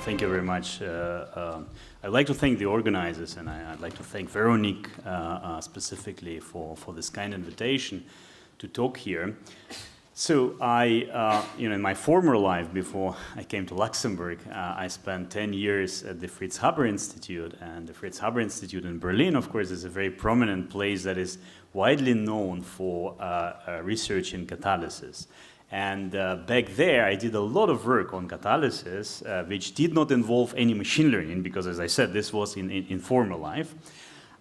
Thank you very much. I'd like to thank the organizers, and I'd like to thank Veronique specifically for this kind invitation to talk here. So in my former life, before I came to Luxembourg, I spent 10 years at the Fritz Haber Institute, and the Fritz Haber Institute in Berlin, of course, is a very prominent place that is widely known for research in catalysis. And back there, I did a lot of work on catalysis, which did not involve any machine learning, because, as I said, this was in former life.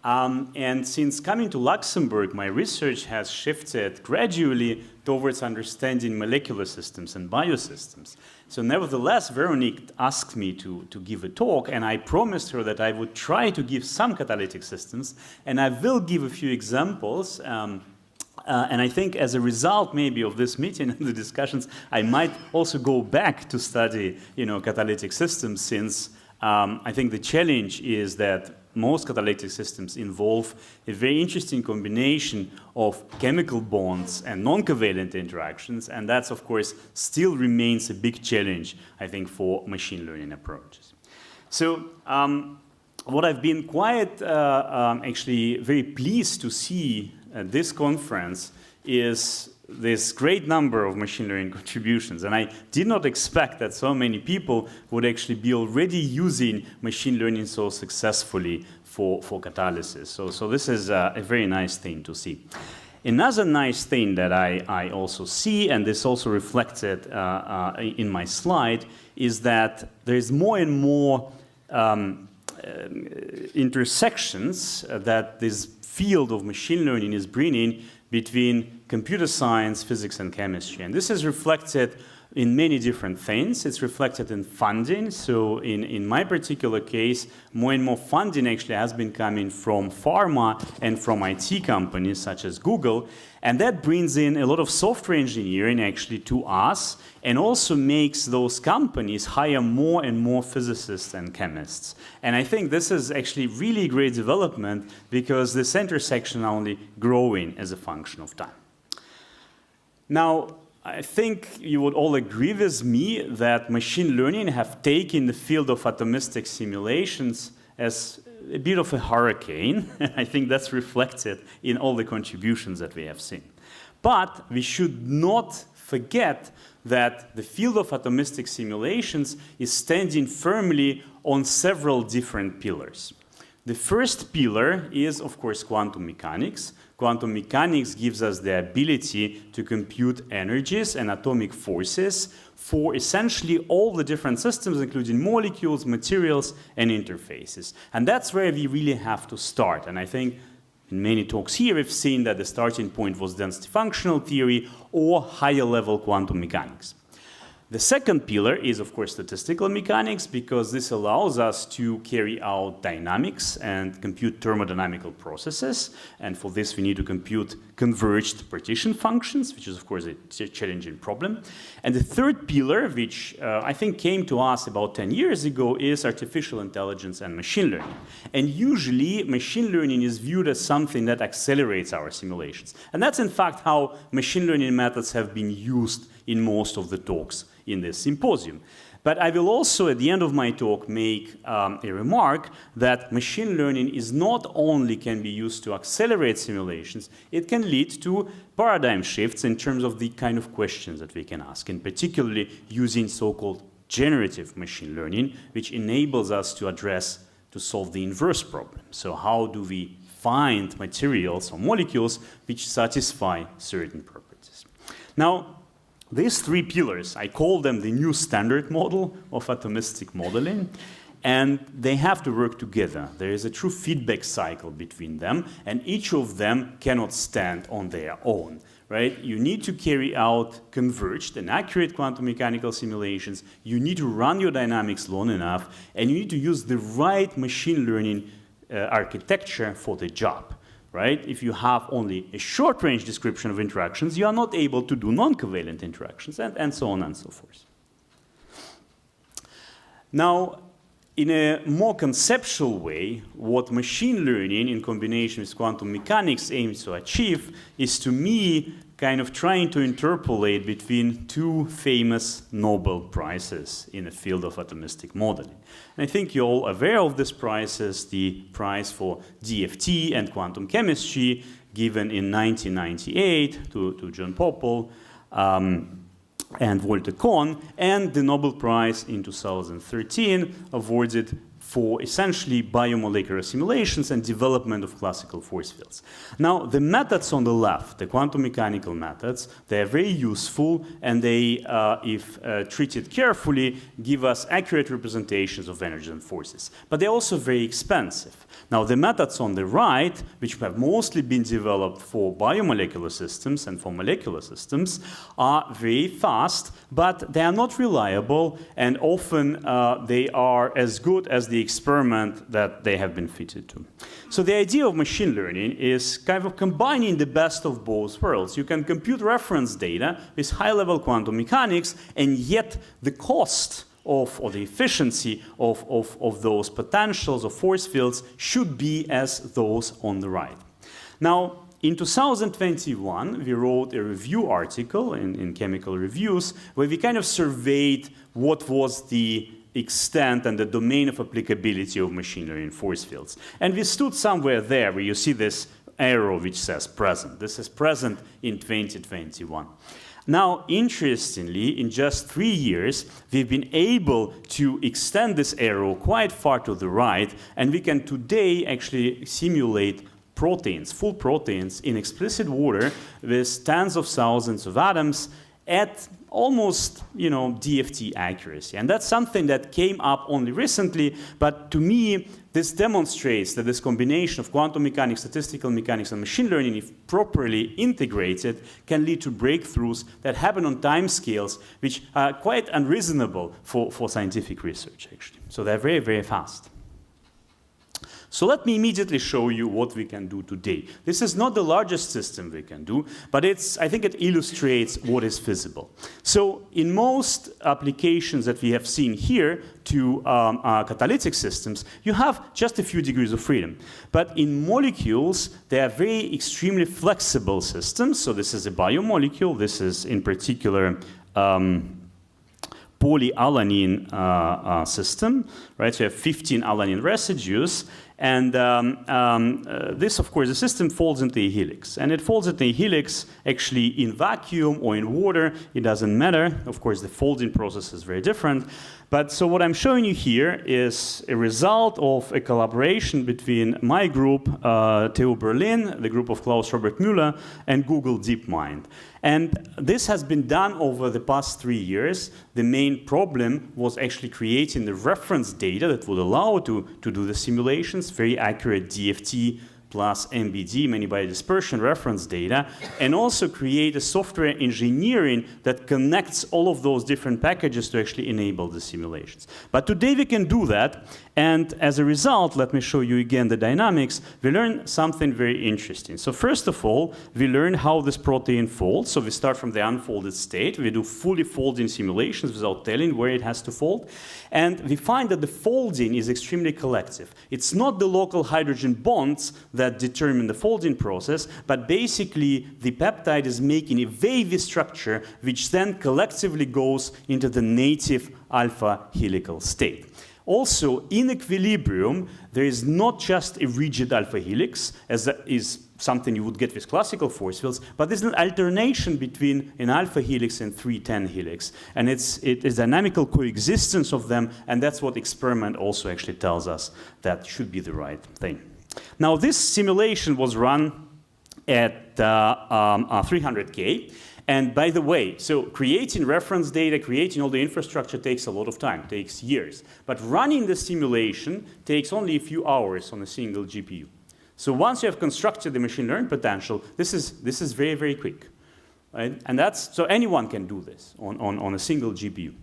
And since coming to Luxembourg, my research has shifted gradually towards understanding molecular systems and biosystems. So nevertheless, Veronique asked me to give a talk, and I promised her that I would try to give some catalytic systems, and I will give a few examples. And I think as a result, maybe, of this meeting and the discussions, I might also go back to study, catalytic systems, since I think the challenge is that most catalytic systems involve a very interesting combination of chemical bonds and non-covalent interactions, and that's, of course, still remains a big challenge, I think, for machine learning approaches. So what I've been quite actually very pleased to see at this conference is this great number of machine learning contributions. And I did not expect that so many people would actually be already using machine learning so successfully for catalysis. So this is a very nice thing to see. Another nice thing that I also see, and this also reflected in my slide, is that there's more and more intersections that this field of machine learning is bringing between computer science, physics, and chemistry. And this is reflected in many different things. It's reflected in funding. So in my particular case, more and more funding actually has been coming from pharma and from IT companies such as Google. And that brings in a lot of software engineering actually to us, and also makes those companies hire more and more physicists and chemists. And I think this is actually really great development, because this intersection are only growing as a function of time. Now, I think you would all agree with me that machine learning have taken the field of atomistic simulations as a bit of a hurricane. I think that's reflected in all the contributions that we have seen. But we should not forget that the field of atomistic simulations is standing firmly on several different pillars. The first pillar is, of course, quantum mechanics. Quantum mechanics gives us the ability to compute energies and atomic forces for essentially all the different systems, including molecules, materials, and interfaces. And that's where we really have to start. And I think in many talks here, we've seen that the starting point was density functional theory or higher level quantum mechanics. The second pillar is, of course, statistical mechanics, because this allows us to carry out dynamics and compute thermodynamical processes. And for this, we need to compute converged partition functions, which is, of course, a challenging problem. And the third pillar, which I think came to us about 10 years ago, is artificial intelligence and machine learning. And usually, machine learning is viewed as something that accelerates our simulations. And that's, in fact, how machine learning methods have been used in most of the talks in this symposium. But I will also, at the end of my talk, make a remark that machine learning is not only can be used to accelerate simulations, it can lead to paradigm shifts in terms of the kind of questions that we can ask, and particularly using so-called generative machine learning, which enables us to solve the inverse problem. So how do we find materials or molecules which satisfy certain properties? Now, these three pillars, I call them the new standard model of atomistic modeling, and they have to work together. There is a true feedback cycle between them, and each of them cannot stand on their own, right? You need to carry out converged and accurate quantum mechanical simulations, you need to run your dynamics long enough, and you need to use the right machine learning architecture for the job. Right? If you have only a short-range description of interactions, you are not able to do non-covalent interactions, and so on and so forth. Now, in a more conceptual way, what machine learning in combination with quantum mechanics aims to achieve is, to me, kind of trying to interpolate between two famous Nobel Prizes in the field of atomistic modeling. And I think you're all aware of these prizes, the prize for DFT and quantum chemistry given in 1998 to John Pople and Walter Kohn, and the Nobel Prize in 2013 awarded for essentially biomolecular simulations and development of classical force fields. Now, the methods on the left, the quantum mechanical methods, they are very useful, and they, if treated carefully, give us accurate representations of energies and forces. But they're also very expensive. Now, the methods on the right, which have mostly been developed for biomolecular systems and for molecular systems, are very fast, but they are not reliable, and often they are as good as the experiment that they have been fitted to. So the idea of machine learning is kind of combining the best of both worlds. You can compute reference data with high-level quantum mechanics, and yet the cost of, or the efficiency of those potentials of force fields should be as those on the right. Now, in 2021, we wrote a review article in Chemical Reviews where we kind of surveyed what was the extent and the domain of applicability of machine learning force fields. And we stood somewhere there where you see this arrow which says present. This is present in 2021. Now, interestingly, in just 3 years, we've been able to extend this arrow quite far to the right, and we can today actually simulate proteins, full proteins, in explicit water with tens of thousands of atoms at almost, DFT accuracy. And that's something that came up only recently, but to me, this demonstrates that this combination of quantum mechanics, statistical mechanics, and machine learning, if properly integrated, can lead to breakthroughs that happen on timescales which are quite unreasonable for scientific research, actually. So they're very, very fast. So let me immediately show you what we can do today. This is not the largest system we can do, but I think it illustrates what is feasible. So in most applications that we have seen here to catalytic systems, you have just a few degrees of freedom. But in molecules, they are very extremely flexible systems. So this is a biomolecule. This is in particular polyalanine system, right? So you have 15 alanine residues. And this, of course, the system folds into a helix. And it folds into a helix actually in vacuum or in water. It doesn't matter. Of course, the folding process is very different. But so what I'm showing you here is a result of a collaboration between my group, TU Berlin, the group of Klaus Robert Müller, and Google DeepMind. And this has been done over the past 3 years. The main problem was actually creating the reference data that would allow to do the simulations, very accurate DFT plus MBD, many body dispersion reference data, and also create a software engineering that connects all of those different packages to actually enable the simulations. But today we can do that, and as a result, let me show you again the dynamics, we learn something very interesting. So first of all, we learn how this protein folds. So we start from the unfolded state. We do fully folding simulations without telling where it has to fold. And we find that the folding is extremely collective. It's not the local hydrogen bonds that determine the folding process, but basically the peptide is making a wavy structure which then collectively goes into the native alpha helical state. Also, in equilibrium, there is not just a rigid alpha helix, as that is something you would get with classical force fields, but there's an alternation between an alpha helix and 310 helix. And it is dynamical coexistence of them, and that's what experiment also actually tells us that should be the right thing. Now, this simulation was run at 300K. And by the way, so creating reference data, creating all the infrastructure takes a lot of time, takes years. But running the simulation takes only a few hours on a single GPU. So once you have constructed the machine learning potential, this is very, very quick. Right? And so anyone can do this on a single GPU.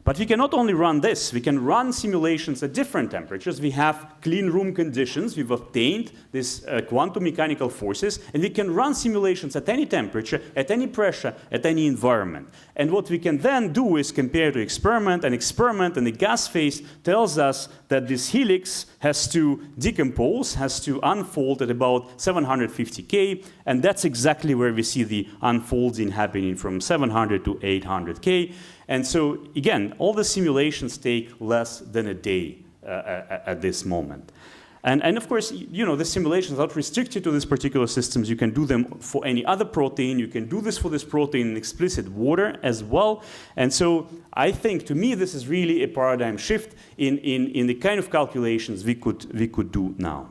But we can not only run this, we can run simulations at different temperatures. We have clean room conditions. We've obtained these quantum mechanical forces, and we can run simulations at any temperature, at any pressure, at any environment. And what we can then do is compare to experiment, and the gas phase tells us that this helix has to decompose, has to unfold at about 750 K, and that's exactly where we see the unfolding happening from 700 to 800 K. And so, again, all the simulations take less than a day at this moment. And of course, you know, the simulations are not restricted to these particular systems. You can do them for any other protein. You can do this for this protein in explicit water as well. And so I think, to me, this is really a paradigm shift in the kind of calculations we could do now.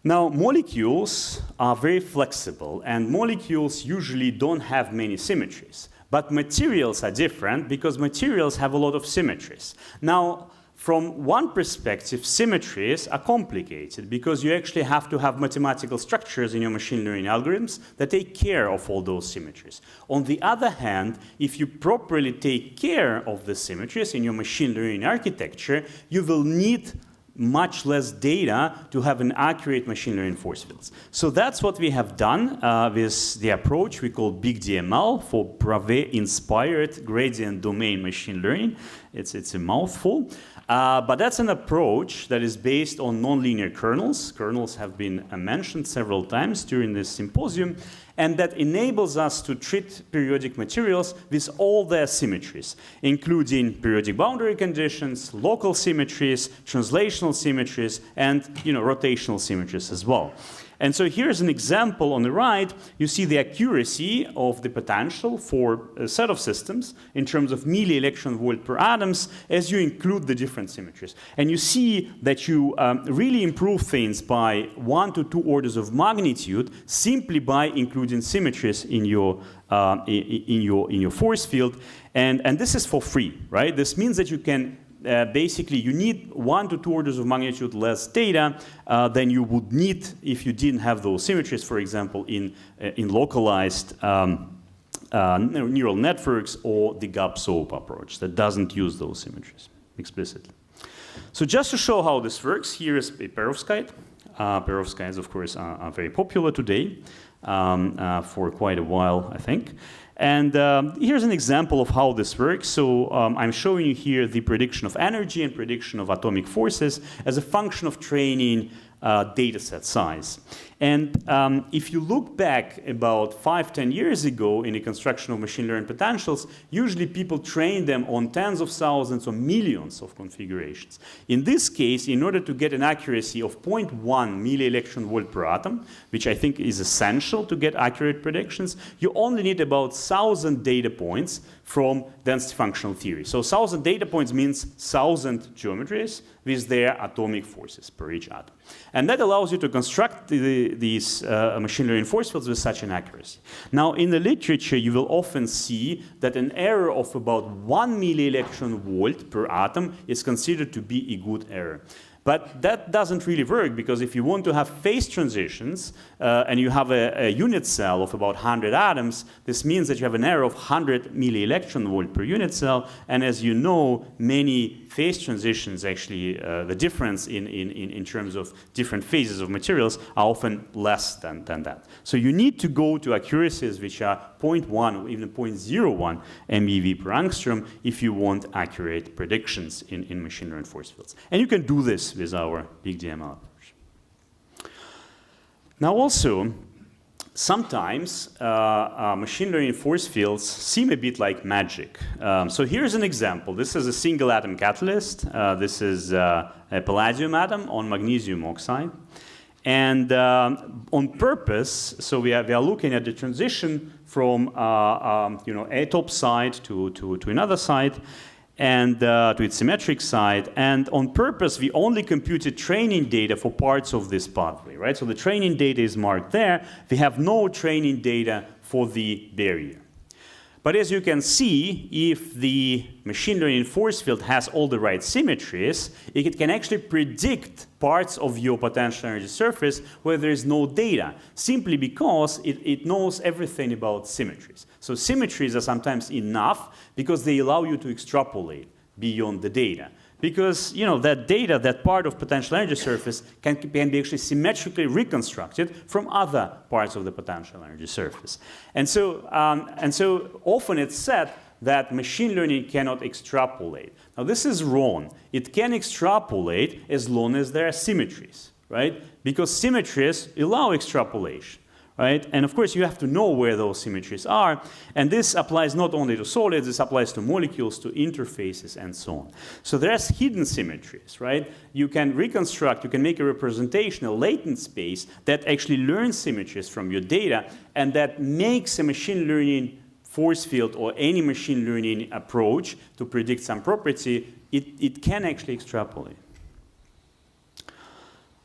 Now, molecules are very flexible, and molecules usually don't have many symmetries. But materials are different because materials have a lot of symmetries. Now, from one perspective, symmetries are complicated because you actually have to have mathematical structures in your machine learning algorithms that take care of all those symmetries. On the other hand, if you properly take care of the symmetries in your machine learning architecture, you will need much less data to have an accurate machine learning force fields. So that's what we have done with the approach we call BigDML for Bravais-inspired gradient domain machine learning. It's a mouthful. But that's an approach that is based on nonlinear kernels. Kernels have been mentioned several times during this symposium, and that enables us to treat periodic materials with all their symmetries, including periodic boundary conditions, local symmetries, translational symmetries, and rotational symmetries as well. And so here's an example on the right. You see the accuracy of the potential for a set of systems in terms of milli-electron-volt per atoms as you include the different symmetries. And you see that you really improve things by 1 to 2 orders of magnitude simply by including symmetries in your force field. And this is for free, right? This means that you can basically, you need 1 to 2 orders of magnitude less data than you would need if you didn't have those symmetries, for example, in localized neural networks or the GAP-SOAP approach that doesn't use those symmetries explicitly. So just to show how this works, here is a perovskite. Perovskites, of course, are very popular today for quite a while, I think. And here's an example of how this works. So I'm showing you here the prediction of energy and prediction of atomic forces as a function of training data set size. And if you look back about 5-10 years ago in the construction of machine learning potentials, usually people train them on tens of thousands or millions of configurations. In this case, in order to get an accuracy of 0.1 milli-electron-volt per atom, which I think is essential to get accurate predictions, you only need about 1,000 data points from density functional theory. So 1,000 data points means 1,000 geometries with their atomic forces per each atom. And that allows you to construct these machine learning force fields with such an accuracy. Now, in the literature, you will often see that an error of about 1 milli-electron-volt per atom is considered to be a good error. But that doesn't really work, because if you want to have phase transitions and you have a unit cell of about 100 atoms, this means that you have an error of 100 milli-electron-volt per unit cell. And as you know, many phase transitions, actually, the difference in terms of different phases of materials are often less than that. So you need to go to accuracies which are 0.1 or even 0.01 MeV per angstrom if you want accurate predictions in machine learning force fields. And you can do this with our BigDML approach. Now also, sometimes machine learning force fields seem a bit like magic. So here's an example. This is a single atom catalyst. This is a palladium atom on magnesium oxide. And on purpose, so we are looking at the transition from a top side to another side, and to its symmetric side. And on purpose, we only computed training data for parts of this pathway, right? So the training data is marked there. We have no training data for the barrier. But as you can see, if the machine learning force field has all the right symmetries, it can actually predict parts of your potential energy surface where there is no data, simply because it knows everything about symmetries. So symmetries are sometimes enough because they allow you to extrapolate beyond the data. Because that data, that part of potential energy surface can be actually symmetrically reconstructed from other parts of the potential energy surface. And so often it's said that machine learning cannot extrapolate. Now this is wrong. It can extrapolate as long as there are symmetries, right? Because symmetries allow extrapolation. Right? And of course, you have to know where those symmetries are. And this applies not only to solids, this applies to molecules, to interfaces, and so on. So there's hidden symmetries, right? You can reconstruct, you can make a representation, a latent space that actually learns symmetries from your data, and that makes a machine learning force field or any machine learning approach to predict some property, it can actually extrapolate.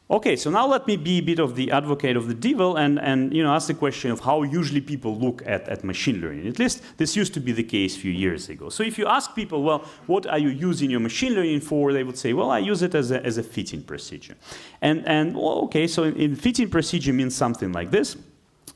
Okay, so now let me be a bit of the advocate of the devil and ask the question of how usually people look at machine learning. At least this used to be the case a few years ago. So if you ask people, well, what are you using your machine learning for? They would say, well, I use it as a fitting procedure. Well, okay, so in fitting procedure means something like this.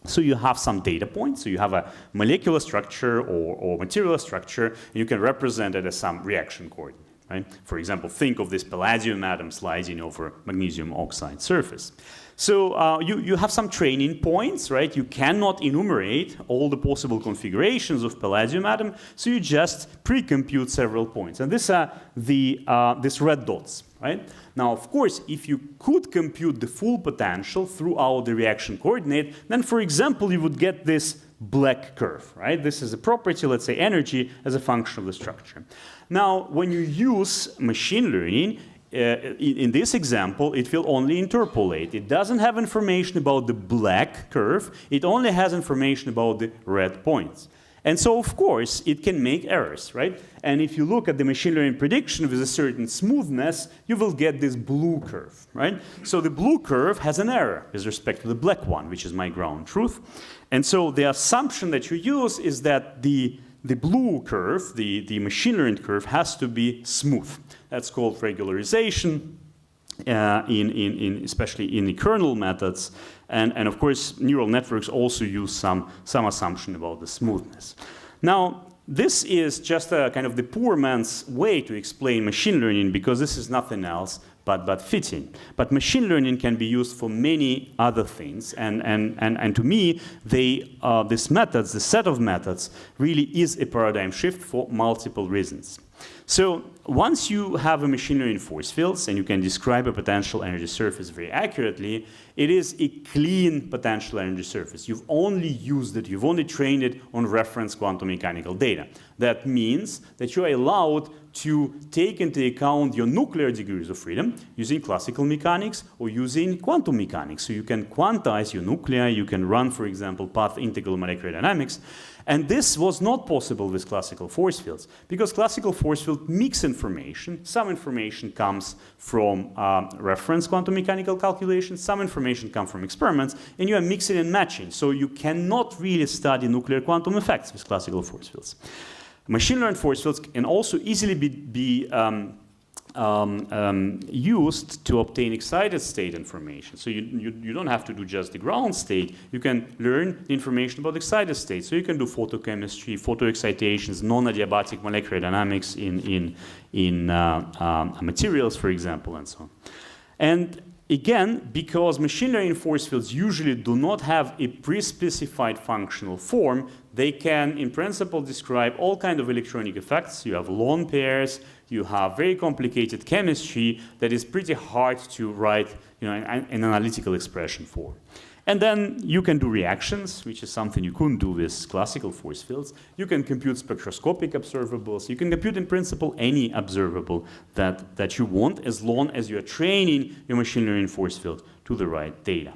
So you have some data points. So you have a molecular structure or material structure, and you can represent it as some reaction coordinate. Right? For example, think of this palladium atom sliding over magnesium oxide surface. So you have some training points, right? You cannot enumerate all the possible configurations of palladium atom, so you just pre-compute several points. And these are these red dots, right? Now, of course, if you could compute the full potential throughout the reaction coordinate, then, for example, you would get this black curve, right? This is a property, let's say energy, as a function of the structure. Now, when you use machine learning, in this example, it will only interpolate. It doesn't have information about the black curve. It only has information about the red points. And so, of course, it can make errors, right? And if you look at the machine learning prediction with a certain smoothness, you will get this blue curve, right? So the blue curve has an error with respect to the black one, which is my ground truth. And so the assumption that you use is that the blue curve, the machine learned curve, has to be smooth. That's called regularization, especially in the kernel methods. And of course, neural networks also use some assumption about the smoothness. Now, this is just a kind of the poor man's way to explain machine learning, because this is nothing else but fitting. But machine learning can be used for many other things. And to me, these methods, the set of methods, really is a paradigm shift for multiple reasons. So once you have a machine learning force fields and you can describe a potential energy surface very accurately, it is a clean potential energy surface. You've only used it, you've only trained it on reference quantum mechanical data. That means that you are allowed to take into account your nuclear degrees of freedom using classical mechanics or using quantum mechanics. So you can quantize your nuclei, you can run, for example, path integral molecular dynamics. And this was not possible with classical force fields, because classical force field mix information. Some information comes from reference quantum mechanical calculations, some information comes from experiments, and you are mixing and matching. So you cannot really study nuclear quantum effects with classical force fields. Machine learned force fields can also easily be used to obtain excited state information. So you don't have to do just the ground state. You can learn information about excited state. So you can do photochemistry, photoexcitations, non-adiabatic molecular dynamics in materials, for example, and so on. And again, because machine learning force fields usually do not have a pre-specified functional form, they can, in principle, describe all kinds of electronic effects. You have lone pairs, you have very complicated chemistry that is pretty hard to write an analytical expression for. And then you can do reactions, which is something you couldn't do with classical force fields. You can compute spectroscopic observables. You can compute, in principle, any observable that you want, as long as you are training your machine learning force field to the right data.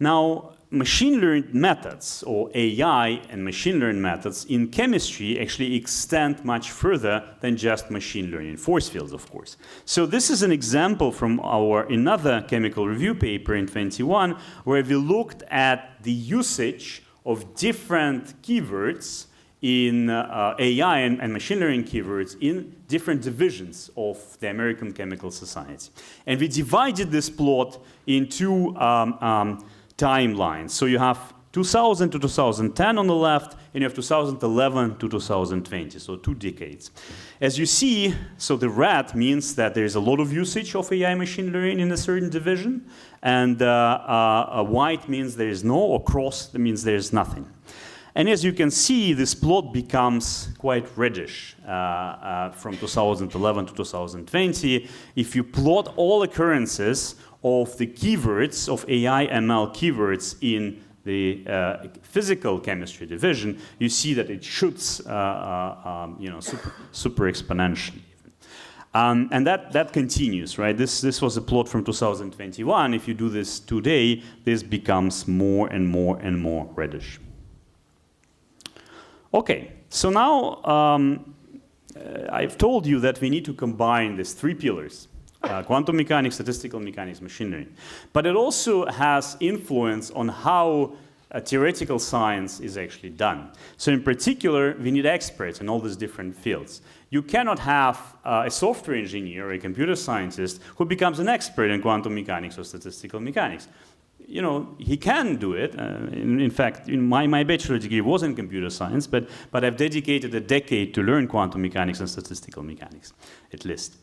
Now, machine learned methods, or AI and machine learned methods in chemistry actually extend much further than just machine learning force fields, of course. So this is an example from another chemical review paper in 21, where we looked at the usage of different keywords in AI and machine learning keywords in different divisions of the American Chemical Society. And we divided this plot in two timelines. So you have 2000 to 2010 on the left, and you have 2011 to 2020, so 2 decades. As you see, so the red means that there is a lot of usage of AI machine learning in a certain division, and white means there is no, or cross means there is nothing. And as you can see, this plot becomes quite reddish from 2011 to 2020. If you plot all occurrences of the keywords, of AI ML keywords in the physical chemistry division, you see that it shoots super exponentially. And that continues, right? This was a plot from 2021. If you do this today, this becomes more and more and more reddish. Okay, so now I've told you that we need to combine these 3 pillars. Quantum mechanics, statistical mechanics, machine learning. But it also has influence on how theoretical science is actually done. So in particular, we need experts in all these different fields. You cannot have a software engineer or a computer scientist who becomes an expert in quantum mechanics or statistical mechanics. You know, he can do it. In fact, my bachelor degree was in computer science, but I've dedicated a decade to learn quantum mechanics and statistical mechanics, at least.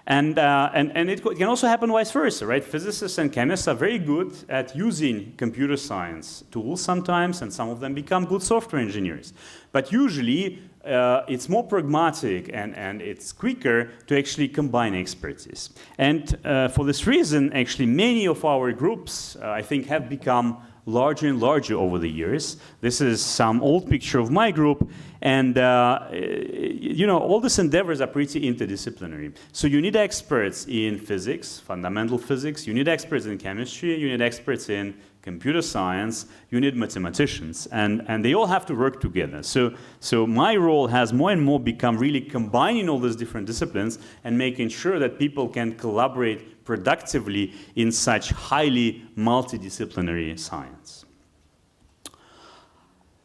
And it can also happen vice versa, right? Physicists and chemists are very good at using computer science tools sometimes, and some of them become good software engineers. But usually, it's more pragmatic and it's quicker to actually combine expertise. And for this reason, actually, many of our groups, I think, have become larger and larger over the years. This is some old picture of my group, and all these endeavors are pretty interdisciplinary. So you need experts in physics, fundamental physics, you need experts in chemistry, you need experts in computer science, you need mathematicians, and they all have to work together. So my role has more and more become really combining all these different disciplines and making sure that people can collaborate productively in such highly multidisciplinary science.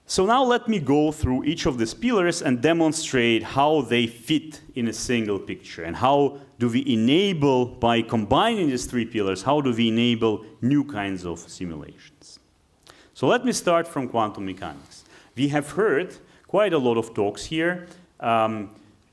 So now let me go through each of these pillars and demonstrate how they fit in a single picture, and how do we enable, by combining these 3 pillars, how do we enable new kinds of simulations. So let me start from quantum mechanics. We have heard quite a lot of talks here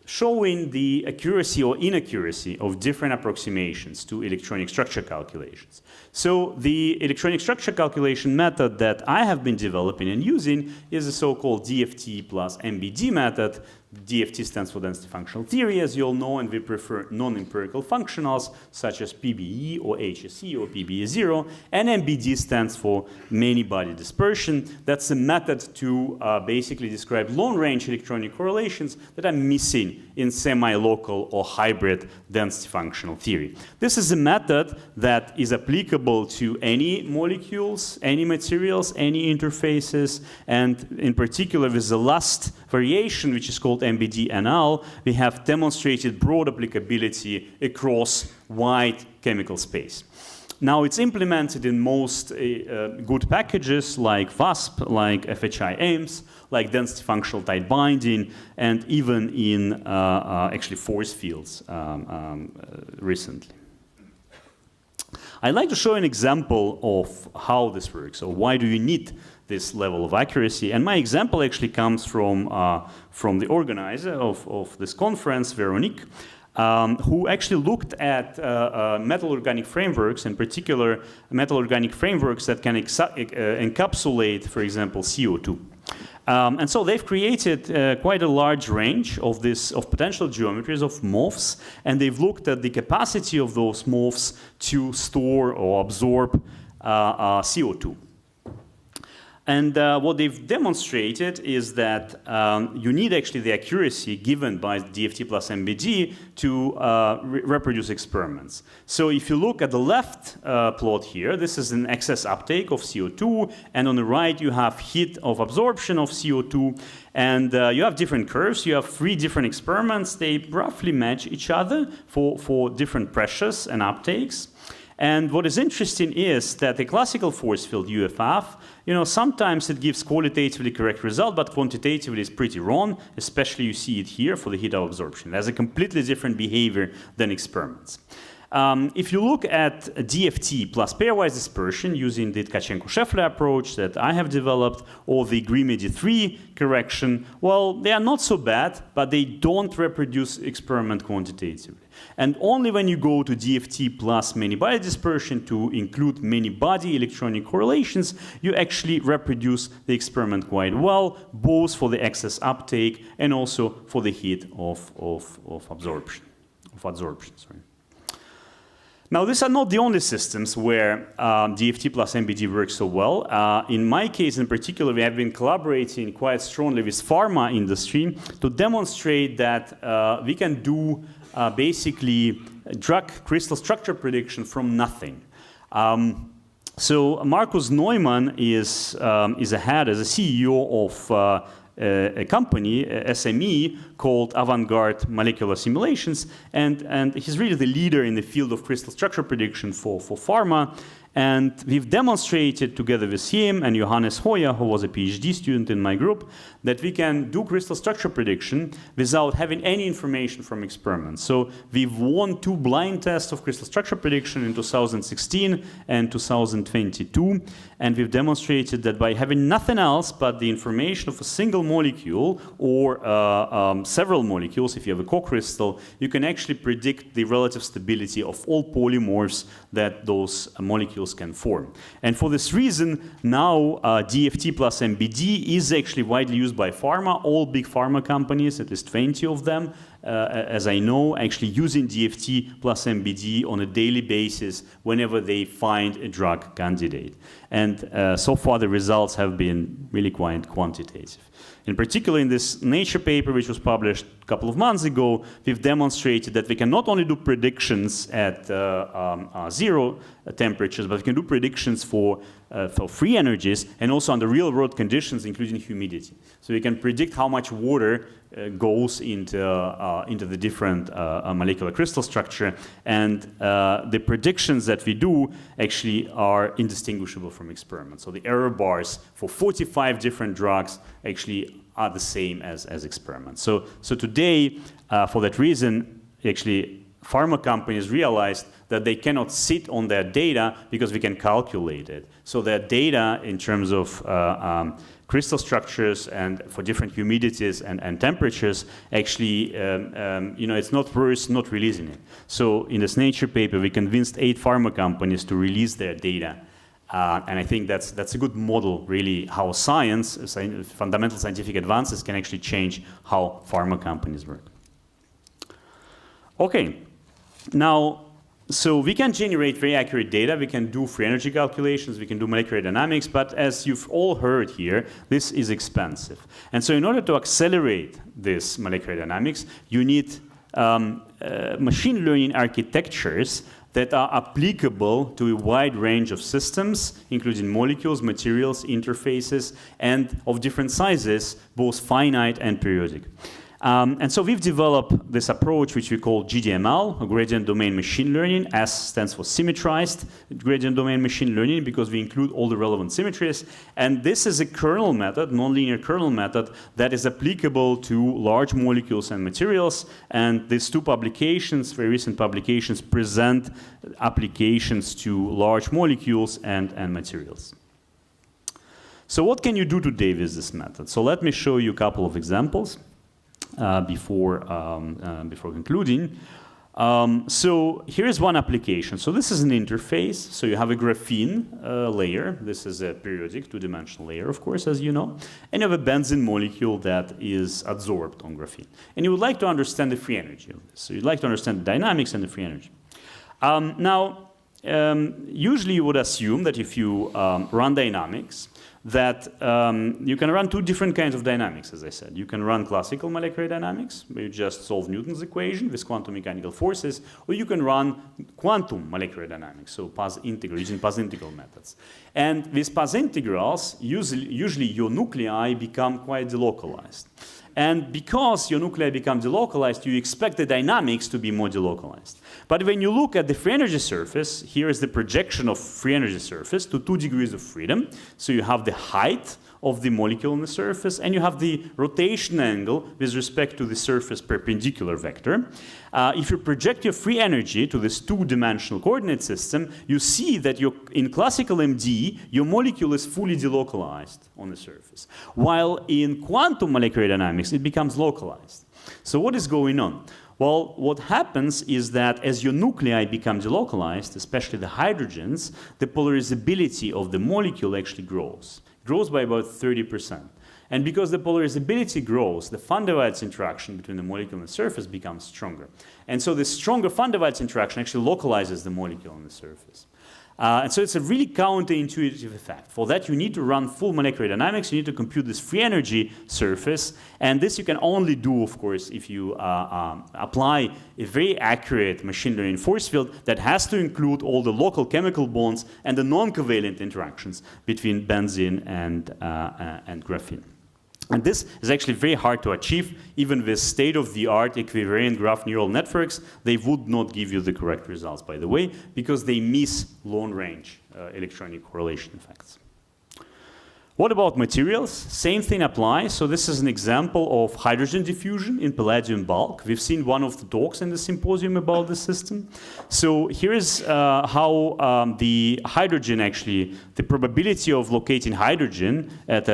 showing the accuracy or inaccuracy of different approximations to electronic structure calculations. So the electronic structure calculation method that I have been developing and using is the so-called DFT plus MBD method. DFT stands for density functional theory, as you all know, and we prefer non-empirical functionals such as PBE or HSE or PBE0, and MBD stands for many body dispersion. That's a method to basically describe long-range electronic correlations that are missing in semi-local or hybrid density functional theory. This is a method that is applicable to any molecules, any materials, any interfaces, and in particular with the last variation, which is called MBD-NL, we have demonstrated broad applicability across wide chemical space. Now, it's implemented in most good packages like VASP, like FHI-AIMS, like density functional tight binding, and even in actually force fields recently. I'd like to show an example of how this works, or why do you need this level of accuracy. And my example actually comes from the organizer of this conference, Veronique, who actually looked at metal organic frameworks, in particular metal organic frameworks that can encapsulate, for example, CO2. And so they've created quite a large range of potential geometries of MOFs, and they've looked at the capacity of those MOFs to store or absorb CO2. And what they've demonstrated is that you need actually the accuracy given by DFT plus MBD to reproduce experiments. So if you look at the left plot here, this is an excess uptake of CO2, and on the right you have heat of absorption of CO2, and you have different curves. You have 3 different experiments. They roughly match each other for different pressures and uptakes. And what is interesting is that the classical force field, UFF, sometimes it gives qualitatively correct result, but quantitatively it's pretty wrong, especially you see it here for the heat absorption. It has a completely different behavior than experiments. If you look at DFT plus pairwise dispersion using the TKATCHENKO-Scheffler approach that I have developed, or the Green-Medi-3 correction, well, they are not so bad, but they don't reproduce experiment quantitatively. And only when you go to DFT plus many-body dispersion to include many-body electronic correlations, you actually reproduce the experiment quite well, both for the excess uptake and also for the heat of absorption. Sorry. Now, these are not the only systems where DFT plus MBD works so well. In my case in particular, we have been collaborating quite strongly with pharma industry to demonstrate that we can do basically drug crystal structure prediction from nothing. So Markus Neumann is a CEO of a company, a SME, called Avant-Garde Molecular Simulations, and he's really the leader in the field of crystal structure prediction for pharma. And we've demonstrated together with him and Johannes Hoyer, who was a PhD student in my group, that we can do crystal structure prediction without having any information from experiments. So we've won 2 blind tests of crystal structure prediction in 2016 and 2022. And we've demonstrated that by having nothing else but the information of a single molecule or several molecules, if you have a co-crystal, you can actually predict the relative stability of all polymorphs that those molecules can form. And for this reason, now DFT plus MBD is actually widely used by pharma. All big pharma companies, at least 20 of them, as I know, actually using DFT plus MBD on a daily basis whenever they find a drug candidate. And so far the results have been really quite quantitative. In particular, in this Nature paper, which was published a couple of months ago, we've demonstrated that we can not only do predictions at 0 temperatures, but we can do predictions for free energies and also under real-world conditions, including humidity. So we can predict how much water goes into the different molecular crystal structure, and the predictions that we do actually are indistinguishable from experiments. So the error bars for 45 different drugs actually are the same as experiments. So today, for that reason, actually pharma companies realized that they cannot sit on their data because we can calculate it. So their data in terms of crystal structures and for different humidities and temperatures, actually, it's not worth not releasing it. So in this Nature paper, we convinced 8 pharma companies to release their data. And I think that's a good model, really, how science, fundamental scientific advances can actually change how pharma companies work. Okay, now, so we can generate very accurate data, we can do free energy calculations, we can do molecular dynamics, but as you've all heard here, this is expensive. And so in order to accelerate this molecular dynamics, you need machine learning architectures that are applicable to a wide range of systems, including molecules, materials, interfaces, and of different sizes, both finite and periodic. And so we've developed this approach, which we call GDML, or Gradient Domain Machine Learning. S stands for Symmetrized Gradient Domain Machine Learning, because we include all the relevant symmetries. And this is a kernel method, nonlinear kernel method, that is applicable to large molecules and materials. And these 2 publications, very recent publications, present applications to large molecules and materials. So what can you do today with this method? So let me show you a couple of examples. Before concluding. So here's one application. So this is an interface. So you have a graphene layer. This is a periodic 2-dimensional layer, of course, as you know. And you have a benzene molecule that is adsorbed on graphene. And you would like to understand the free energy of this. So you'd like to understand the dynamics and the free energy. Usually you would assume that if you run dynamics, that you can run 2 different kinds of dynamics, as I said. You can run classical molecular dynamics, where you just solve Newton's equation with quantum mechanical forces, or you can run quantum molecular dynamics, so using path integral methods. And with path integrals, usually your nuclei become quite delocalized. And because your nuclei become delocalized, you expect the dynamics to be more delocalized. But when you look at the free energy surface, here is the projection of free energy surface to 2 degrees of freedom. So you have the height of the molecule on the surface, and you have the rotation angle with respect to the surface perpendicular vector. If you project your free energy to this 2-dimensional coordinate system, you see that in classical MD, your molecule is fully delocalized on the surface, while in quantum molecular dynamics, it becomes localized. So what is going on? Well, what happens is that as your nuclei become delocalized, especially the hydrogens, the polarizability of the molecule actually grows. Grows by about 30%. And because the polarizability grows, the van der Waals interaction between the molecule and the surface becomes stronger. And so the stronger van der Waals interaction actually localizes the molecule on the surface. And so it's a really counterintuitive effect. For that, you need to run full molecular dynamics. You need to compute this free energy surface. And this you can only do, of course, if you apply a very accurate machine learning force field that has to include all the local chemical bonds and the non-covalent interactions between benzene and graphene. And this is actually very hard to achieve. Even with state-of-the-art equivariant graph neural networks, they would not give you the correct results, by the way, because they miss long-range electronic correlation effects. What about materials? Same thing applies. So this is an example of hydrogen diffusion in palladium bulk. We've seen one of the talks in the symposium about this system. So here is how the hydrogen actually, the probability of locating hydrogen at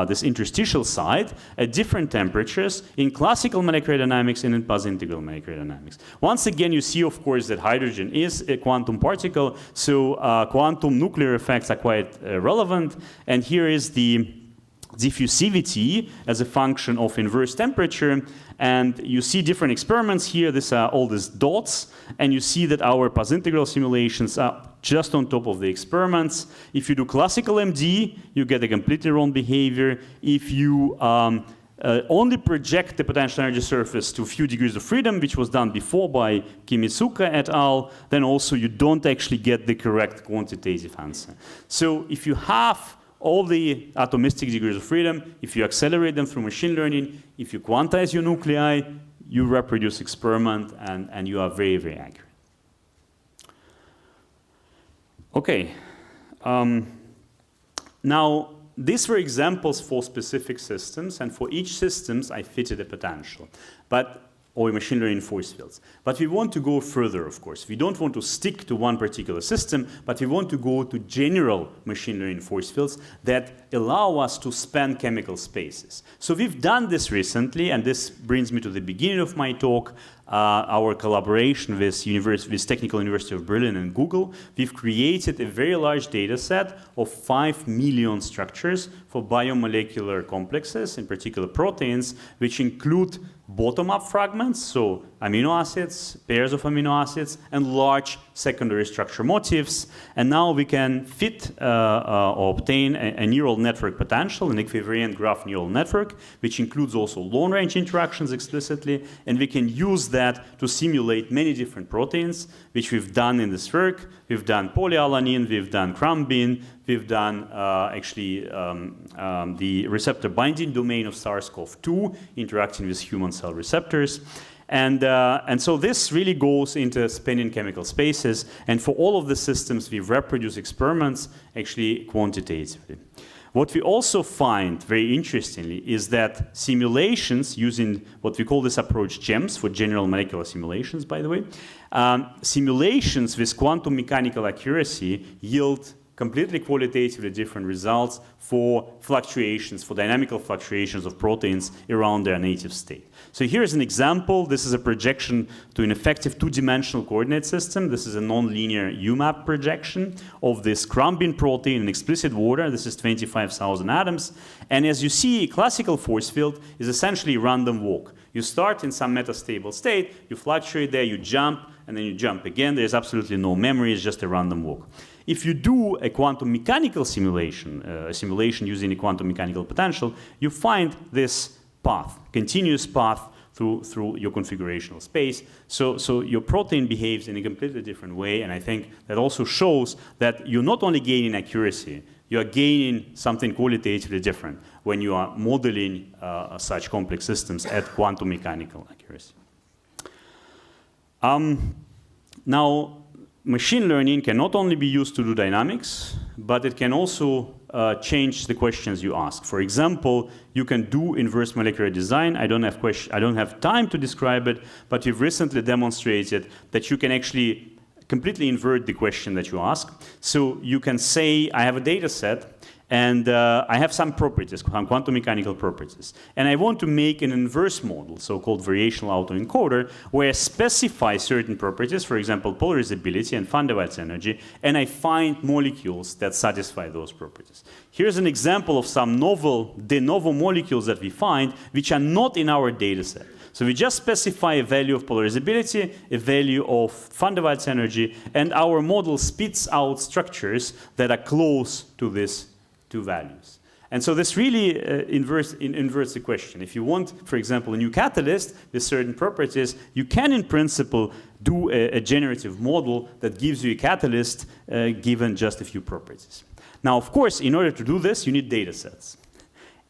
this interstitial site at different temperatures in classical molecular dynamics and in post-integral molecular dynamics. Once again, you see, of course, that hydrogen is a quantum particle, so quantum nuclear effects are quite relevant. And here is the diffusivity as a function of inverse temperature, and you see different experiments here. These are all these dots, and you see that our post-integral simulations are just on top of the experiments. If you do classical MD, you get a completely wrong behavior. If you only project the potential energy surface to a few degrees of freedom, which was done before by Kimitsuka et al., then also you don't actually get the correct quantitative answer. So if you have all the atomistic degrees of freedom, if you accelerate them through machine learning, if you quantize your nuclei, you reproduce experiment, and you are very, very accurate. Okay. Now, these were examples for specific systems, and for each systems, I fitted a potential. Or machine learning force fields. But we want to go further, of course. We don't want to stick to one particular system, but we want to go to general machine learning force fields that allow us to span chemical spaces. So we've done this recently, and this brings me to the beginning of my talk, our collaboration with Technical University of Berlin and Google. We've created a very large data set of 5 million structures for biomolecular complexes, in particular proteins, which include bottom-up fragments, so amino acids, pairs of amino acids, and large secondary structure motifs. And now we can fit or obtain a neural network potential, an equivariant graph neural network, which includes also long-range interactions explicitly, and we can use that to simulate many different proteins, which we've done in this work. We've done polyalanine, we've done crambin, we've done the receptor binding domain of SARS-CoV-2 interacting with human cell receptors. And so this really goes into spanning chemical spaces. And for all of the systems, we reproduce experiments actually quantitatively. What we also find very interestingly is that simulations using what we call this approach GEMS for general molecular simulations, by the way, simulations with quantum mechanical accuracy yield completely qualitatively different results for fluctuations, for dynamical fluctuations of proteins around their native state. So here's an example. This is a projection to an effective 2-dimensional coordinate system. This is a nonlinear UMAP projection of this crambin protein in explicit water. This is 25,000 atoms. And as you see, a classical force field is essentially a random walk. You start in some metastable state, you fluctuate there, you jump, and then you jump again. There's absolutely no memory, it's just a random walk. If you do a quantum mechanical simulation, a simulation using a quantum mechanical potential, you find this path, continuous path through your configurational space. So your protein behaves in a completely different way, and I think that also shows that you're not only gaining accuracy, you are gaining something qualitatively different when you are modeling such complex systems at quantum mechanical accuracy. Now, machine learning can not only be used to do dynamics, but it can also change the questions you ask. For example, you can do inverse molecular design. I don't have time to describe it, but we've recently demonstrated that you can actually completely invert the question that you ask. So you can say, I have a data set, and I have some properties, some quantum mechanical properties. And I want to make an inverse model, so-called variational autoencoder, where I specify certain properties, for example, polarizability and van der Waals energy, and I find molecules that satisfy those properties. Here's an example of some de novo molecules that we find, which are not in our data set. So we just specify a value of polarizability, a value of van der Waals energy, and our model spits out structures that are close to these two values. And so this really inverts the question. If you want, for example, a new catalyst with certain properties, you can, in principle, do a generative model that gives you a catalyst given just a few properties. Now, of course, in order to do this, you need data sets.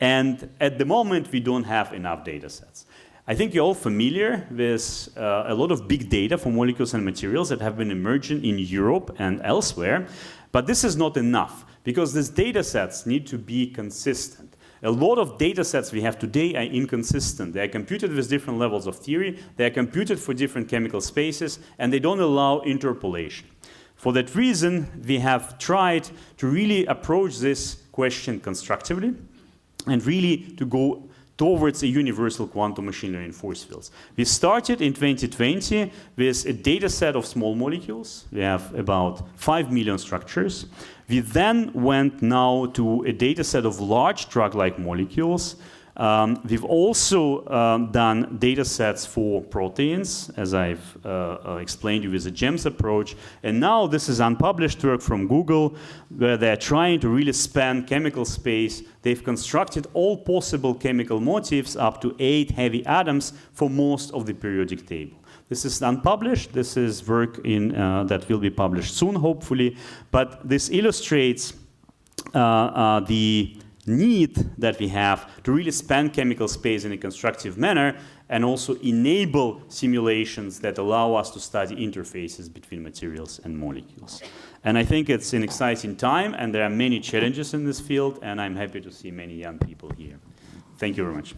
And at the moment, we don't have enough data sets. I think you're all familiar with a lot of big data for molecules and materials that have been emerging in Europe and elsewhere. But this is not enough, because these data sets need to be consistent. A lot of data sets we have today are inconsistent. They are computed with different levels of theory, they are computed for different chemical spaces, and they don't allow interpolation. For that reason, we have tried to really approach this question constructively and really to go towards a universal quantum machine learning force fields. We started in 2020 with a data set of small molecules. We have about 5 million structures. We then went now to a data set of large drug-like molecules. We've also done data sets for proteins, as I've explained you with the GEMS approach. And now this is unpublished work from Google, where they're trying to really span chemical space. They've constructed all possible chemical motifs up to 8 heavy atoms for most of the periodic table. This is unpublished. This is work that will be published soon, hopefully. But this illustrates the need that we have to really span chemical space in a constructive manner and also enable simulations that allow us to study interfaces between materials and molecules. And I think it's an exciting time, and there are many challenges in this field, and I'm happy to see many young people here. Thank you very much.